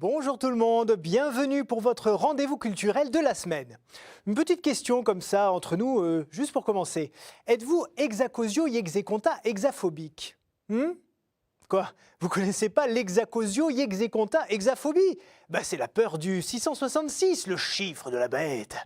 Bonjour tout le monde, bienvenue pour votre rendez-vous culturel de la semaine. Une petite question comme ça entre nous, juste pour commencer. Êtes-vous hexacosio yexeconta hexaphobique? Quoi? Vous connaissez pas l'hexacosio yexeconta hexaphobie? C'est la peur du 666, le chiffre de la bête.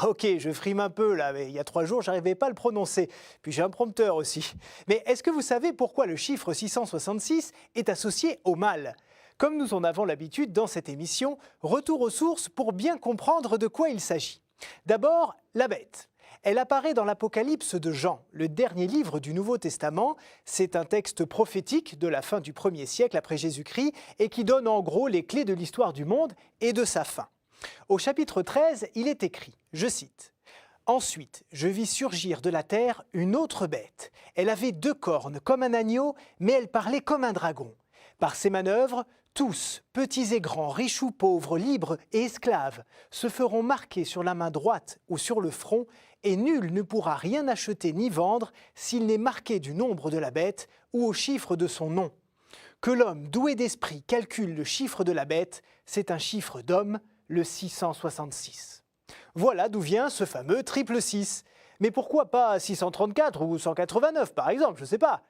Ok, je frime un peu là, mais il y a 3 jours, j'arrivais pas à le prononcer. Puis j'ai un prompteur aussi. Mais est-ce que vous savez pourquoi le chiffre 666 est associé au mal? Comme nous en avons l'habitude dans cette émission, retour aux sources pour bien comprendre de quoi il s'agit. D'abord, la bête. Elle apparaît dans l'Apocalypse de Jean, le dernier livre du Nouveau Testament. C'est un texte prophétique de la fin du 1er siècle après Jésus-Christ et qui donne en gros les clés de l'histoire du monde et de sa fin. Au chapitre 13, il est écrit, je cite, « Ensuite, je vis surgir de la terre une autre bête. Elle avait 2 cornes comme un agneau, mais elle parlait comme un dragon. Par ses manœuvres, tous, petits et grands, riches ou pauvres, libres et esclaves, se feront marquer sur la main droite ou sur le front, et nul ne pourra rien acheter ni vendre s'il n'est marqué du nombre de la bête ou au chiffre de son nom. Que l'homme doué d'esprit calcule le chiffre de la bête, c'est un chiffre d'homme, le 666. Voilà d'où vient ce fameux triple 6. Mais pourquoi pas 634 ou 189 par exemple, je ne sais pas.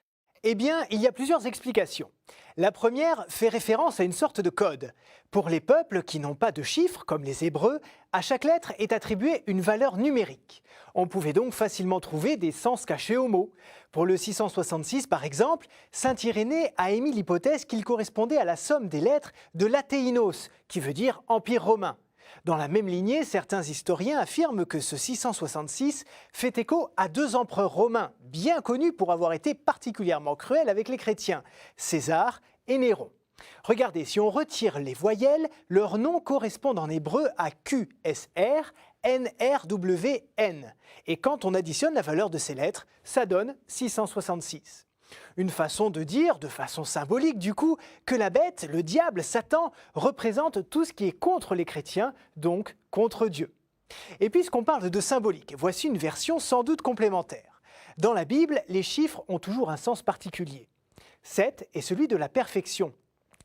Eh bien, il y a plusieurs explications. La première fait référence à une sorte de code. Pour les peuples qui n'ont pas de chiffres, comme les Hébreux, à chaque lettre est attribuée une valeur numérique. On pouvait donc facilement trouver des sens cachés aux mots. Pour le 666, par exemple, saint Irénée a émis l'hypothèse qu'il correspondait à la somme des lettres de l'Athéinos, qui veut dire Empire romain. Dans la même lignée, certains historiens affirment que ce 666 fait écho à 2 empereurs romains, bien connus pour avoir été particulièrement cruels avec les chrétiens, César et Néron. Regardez, si on retire les voyelles, leurs noms correspondent en hébreu à QSR, NRWN. Et quand on additionne la valeur de ces lettres, ça donne 666. Une façon de dire, de façon symbolique du coup, que la bête, le diable, Satan, représente tout ce qui est contre les chrétiens, donc contre Dieu. Et puisqu'on parle de symbolique, voici une version sans doute complémentaire. Dans la Bible, les chiffres ont toujours un sens particulier. 7 est celui de la perfection,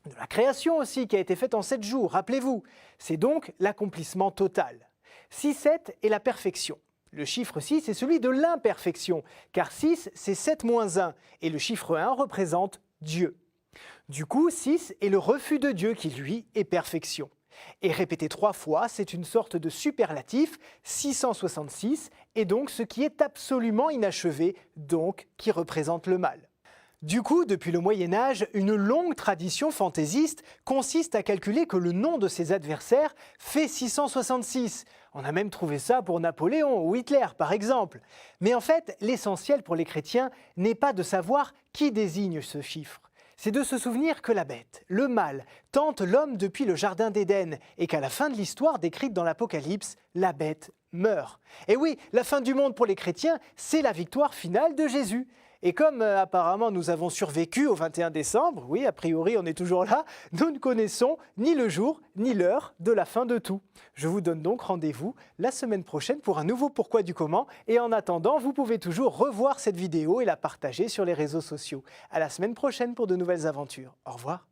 de la création aussi qui a été faite en 7 jours, rappelez-vous. C'est donc l'accomplissement total. 6-7 est la perfection. Le chiffre 6 est celui de l'imperfection, car 6 c'est 7 moins 1, et le chiffre 1 représente Dieu. Du coup, 6 est le refus de Dieu qui, lui, est perfection. Et répété 3 fois, c'est une sorte de superlatif, 666, et donc ce qui est absolument inachevé, donc qui représente le mal. Du coup, depuis le Moyen-Âge, une longue tradition fantaisiste consiste à calculer que le nom de ses adversaires fait 666. On a même trouvé ça pour Napoléon ou Hitler, par exemple. Mais en fait, l'essentiel pour les chrétiens n'est pas de savoir qui désigne ce chiffre. C'est de se souvenir que la bête, le mal, tente l'homme depuis le jardin d'Éden et qu'à la fin de l'histoire décrite dans l'Apocalypse, la bête meurt. Et oui, la fin du monde pour les chrétiens, c'est la victoire finale de Jésus. Et comme apparemment nous avons survécu au 21 décembre, oui, a priori on est toujours là, nous ne connaissons ni le jour ni l'heure de la fin de tout. Je vous donne donc rendez-vous la semaine prochaine pour un nouveau Pourquoi du comment. Et en attendant, vous pouvez toujours revoir cette vidéo et la partager sur les réseaux sociaux. À la semaine prochaine pour de nouvelles aventures. Au revoir.